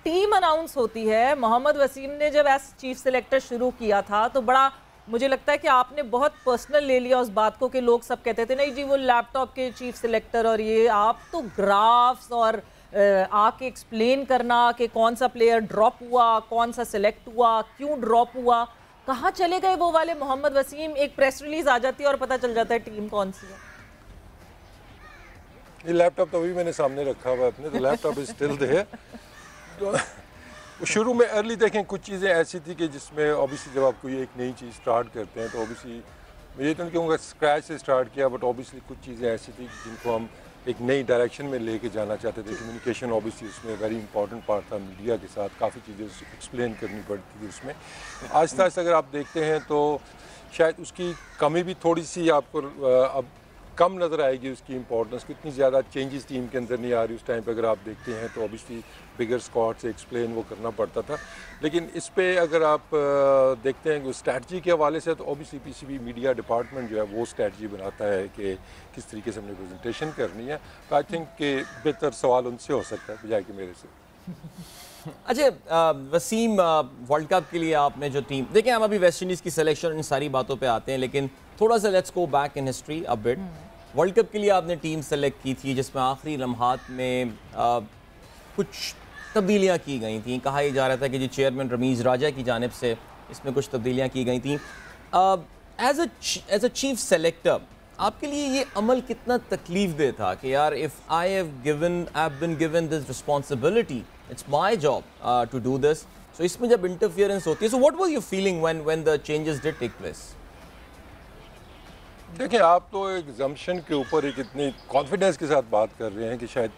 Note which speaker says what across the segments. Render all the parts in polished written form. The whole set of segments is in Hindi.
Speaker 1: टीम अनाउंस होती है, मोहम्मद वसीम ने जब एज चीफ सिलेक्टर शुरू किया था तो बड़ा मुझे लगता है कि आपने बहुत पर्सनल ले लिया उस बात को कि लोग सब कहते थे नहीं जी वो लैपटॉप के चीफ सिलेक्टर और ये आप तो ग्राफ्स और आके एक्सप्लेन करना कि कौन सा प्लेयर ड्रॉप हुआ, कौन सा सिलेक्ट हुआ, क्यों ड्रॉप हुआ, कहाँ चले गए वो वाले मोहम्मद वसीम। एक प्रेस रिलीज आ जाती है और पता चल जाता है टीम कौन सी है।
Speaker 2: ये लैपटॉप तो अभी मैंने सामने रखा हुआ अपने, तो लैपटॉप इज स्टिल देयर। तो शुरू में अर्ली देखें कुछ चीज़ें ऐसी थी कि जिसमें ऑब्वियसली जब आप कोई एक नई चीज़ स्टार्ट करते हैं तो ऑब्वियसली मैं ये तो नहीं कहूँगा स्क्रैच से स्टार्ट किया, बट ऑब्वियसली कुछ चीज़ें ऐसी थी जिनको हम एक नई डायरेक्शन में लेके जाना चाहते थे। कम्युनिकेशन ऑब्वियसली उसमें वेरी इंपॉर्टेंट पार्ट था, मीडिया के साथ काफ़ी चीज़ें एक्सप्लेन करनी पड़ती थी उसमें। आहिस्ता आहिस्ता अगर आप देखते हैं तो शायद उसकी कमी भी थोड़ी सी आपको अब कम नज़र आएगी, उसकी इंपॉर्टेंस इतनी ज़्यादा चेंजेस टीम के अंदर नहीं आ रही। उस टाइम पे अगर आप देखते हैं तो ऑब्वियसली बिगर स्क्वाड से एक्सप्लेन वो करना पड़ता था, लेकिन इस पे अगर आप देखते हैं कि स्ट्रैटी के हवाले से तो ऑब्वियसली पीसीबी मीडिया डिपार्टमेंट जो है वो स्ट्रैटी बनाता है कि किस तरीके से हमने प्रेजेंटेशन करनी है। तो आई थिंक कि बेहतर सवाल उनसे हो सकता है बजाय कि मेरे से।
Speaker 3: अच्छा वसीम, वर्ल्ड कप के लिए आपने जो टीम देखें, हम अभी वेस्ट इंडीज़ की सिलेक्शन इन सारी बातों पे आते हैं, लेकिन थोड़ा सा let's go back in history a bit. World cup के लिए आपने टीम सेलेक्ट की थी जिसमें आखिरी लम्हात में कुछ तब्दीलियाँ की गई थी। कहा यह जा रहा था कि जी चेयरमैन रमीज़ राजा की जानिब से इसमें कुछ तब्दीलियाँ की गई थी। एज अ चीफ सेलेक्टर आपके लिए ये अमल कितना तकलीफ दे था कि यार if I have been given this responsibility, it's my job to do this. So इसमें जब इंटरफियरेंस होती है, so what was your feeling when the changes did take place?
Speaker 2: देखिए, आप तो एक जम्पशन के ऊपर एक इतनी कॉन्फिडेंस के साथ बात कर रहे हैं कि शायद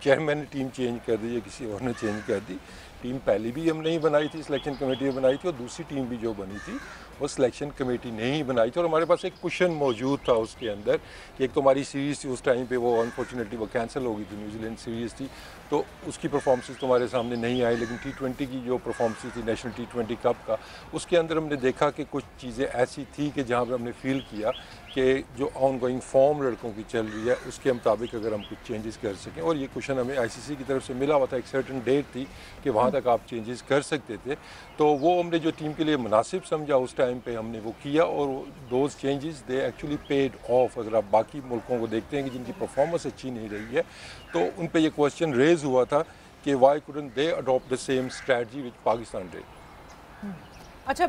Speaker 2: चेयरमैन ने टीम चेंज कर दी या किसी और ने चेंज कर दी। टीम पहले भी हम नहीं बनाई थी, सिलेक्शन कमेटी ने बनाई थी, और दूसरी टीम भी जो बनी थी वो सिलेक्शन कमेटी ने ही बनाई थी। और हमारे पास एक क्वेश्चन मौजूद था उसके अंदर कि एक तो हमारी सीरीज़ थी उस टाइम पे, वो अनफॉर्चुनेटली वो कैंसिल हो गई थी, न्यूजीलैंड सीरीज़ थी, तो उसकी परफॉर्मेंस तुम्हारे सामने नहीं आई। लेकिन T20 की जो परफॉर्मेंस थी नेशनल T20 कप का, उसके अंदर हमने देखा कि कुछ चीज़ें ऐसी थी कि जहाँ पर हमने फील किया कि जो ऑन गोइंग फॉर्म लड़कों की चल रही है उसके मुताबिक अगर हम कुछ चेंजेस कर सकें। और ये क्वेश्चन हमें ICC की तरफ से मिला हुआ था, एक सर्टन डेट थी कि वहाँ तक आप चेंजेस कर सकते थे। तो वो हमने जो टीम के लिए मुनासिब समझा उस टाइम पे हमने वो किया, और those changes they actually paid of. अगर आप बाकी मुल्कों को देखते हैं कि जिनकी परफॉर्मेंस अच्छी नहीं रही है, तो उन पर यह क्वेश्चन रेज हुआ था कि why couldn't they adopt the same strategy which Pakistan did.
Speaker 1: अच्छा,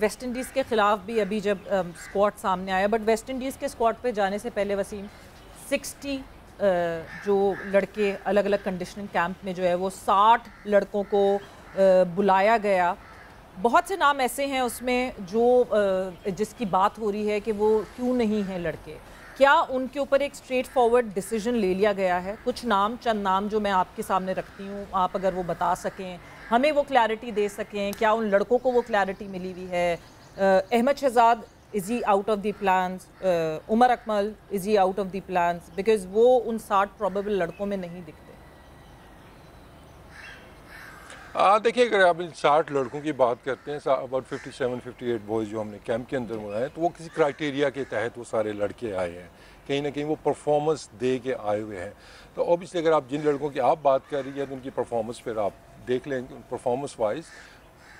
Speaker 1: वेस्ट इंडीज़ के ख़िलाफ़ भी अभी जब स्क्वाड सामने आया, बट वेस्ट इंडीज़ के स्क्वाड पे जाने से पहले वसीम 60 जो लड़के अलग अलग कंडीशनिंग कैंप में जो है वो 60 लड़कों को बुलाया गया। बहुत से नाम ऐसे हैं उसमें जो जिसकी बात हो रही है कि वो क्यों नहीं हैं लड़के। क्या उनके ऊपर एक स्ट्रेट फॉरवर्ड डिसीजन ले लिया गया है? कुछ नाम, चंद नाम जो मैं आपके सामने रखती हूँ, आप अगर वो बता सकें, हमें वो क्लैरिटी दे सकें, क्या उन लड़कों को वो क्लैरिटी मिली हुई है? Ahmed Shahzad, is he out of the plans? Umar Akmal, is he out of the plans? Because वो उन 60 प्रोबेबल लड़कों में नहीं दिखते।
Speaker 2: देखिए, अगर आप इन 60 लड़कों की बात करते हैं, अबाउट 57-58 बॉयज़ जो हमने कैंप के अंदर बनाए, तो वो किसी क्राइटेरिया के तहत वो सारे लड़के आए हैं। कहीं ना कहीं वो परफॉर्मेंस दे के आए हुए हैं। तो ऑब्वियसली अगर आप जिन लड़कों की आप बात कर रही हैं तो उनकी परफॉर्मेंस फिर आप देख लेंगे, परफॉर्मेंस वाइज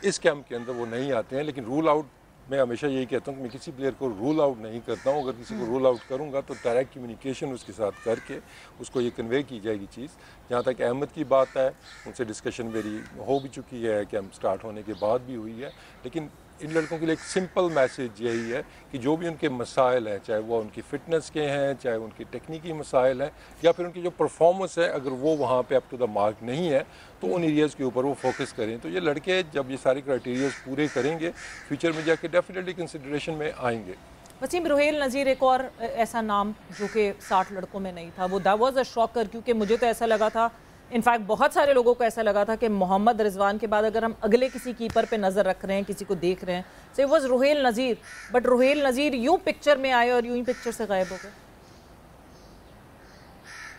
Speaker 2: इस कैंप के अंदर वो नहीं आते हैं। लेकिन रूल आउट, मैं हमेशा यही कहता हूँ कि मैं किसी प्लेयर को रूल आउट नहीं करता हूँ। अगर किसी को रूल आउट करूँगा तो डायरेक्ट कम्युनिकेशन उसके साथ करके उसको ये कन्वे की जाएगी चीज़। जहाँ तक अहमद की बात है, उनसे डिस्कशन मेरी हो भी चुकी है, कैंप स्टार्ट होने के बाद भी हुई है। लेकिन इन लड़कों के लिए एक सिंपल मैसेज यही है कि जो भी उनके मसाइल हैं, चाहे वो उनकी फ़िटनेस के हैं, चाहे उनकी टेक्निकी मसाइल हैं, या फिर उनकी जो परफॉर्मेंस है, अगर वो वहाँ पे अप टू द मार्क नहीं है तो उन एरियाज़ के ऊपर वो फोकस करें। तो ये लड़के जब ये सारे क्राइटेरियाज पूरे करेंगे, फ्यूचर में जाके डेफिनेटली कंसिडरेशन में आएंगे।
Speaker 1: वसीम, रुहेल नज़ीर एक और ऐसा नाम जो कि 60 लड़कों में नहीं था, वो दैट वाज अ शॉकर, क्योंकि मुझे तो ऐसा लगा था, इनफैक्ट बहुत सारे लोगों को ऐसा लगा था कि मोहम्मद रिजवान के बाद अगर हम अगले किसी कीपर पे नज़र रख रहे हैं, किसी को देख रहे हैं, so it was Ruhail Nazir. But Ruhail Nazir यूं पिक्चर में आए और यूं ही पिक्चर से गायब हो गए।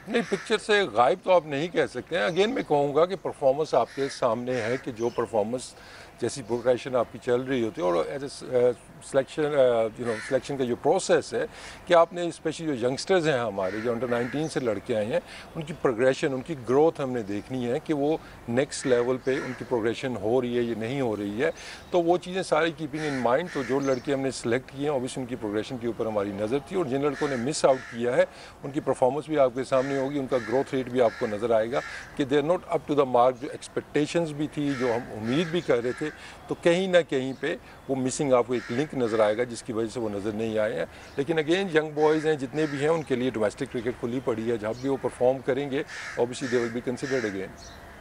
Speaker 2: नहीं, पिक्चर से गायब तो आप नहीं कह सकते हैं। अगेन मैं कहूँगा कि परफॉर्मेंस आपके सामने है कि जो परफॉर्मेंस जैसी प्रोग्रेशन आपकी चल रही होती है, और एज ए सिलेक्शन का जो प्रोसेस है कि आपने स्पेशली जो यंगस्टर्स हैं हमारे जो अंडर 19 से लड़के आए हैं, उनकी प्रोग्रेशन, उनकी ग्रोथ हमने देखनी है कि वो नेक्स्ट लेवल पे उनकी प्रोग्रेशन हो रही है या नहीं हो रही है। तो वो चीज़ें सारी कीपिंग इन माइंड, तो जो लड़के हमने सेलेक्ट किए हैं ऑब्वियसली उनकी प्रोग्रेशन के ऊपर हमारी नज़र थी, और जिन लड़कों ने मिस आउट किया है उनकी परफॉर्मेंस भी आपके सामने होगी, उनका ग्रोथ रेट भी आपको नज़र आएगा कि they are not up to the mark. जो एक्सपेक्टेशंस भी थी, जो हम उम्मीद भी कर रहे थे, तो कहीं ना कहीं पे वो मिसिंग आपको एक लिंक नज़र आएगा जिसकी वजह से वो नज़र नहीं आए हैं। लेकिन अगेन यंग बॉयज़ हैं जितने भी हैं, उनके लिए डोमेस्टिक क्रिकेट खुली पड़ी है, जब भी वो परफॉर्म करेंगे obviously they will be considered again.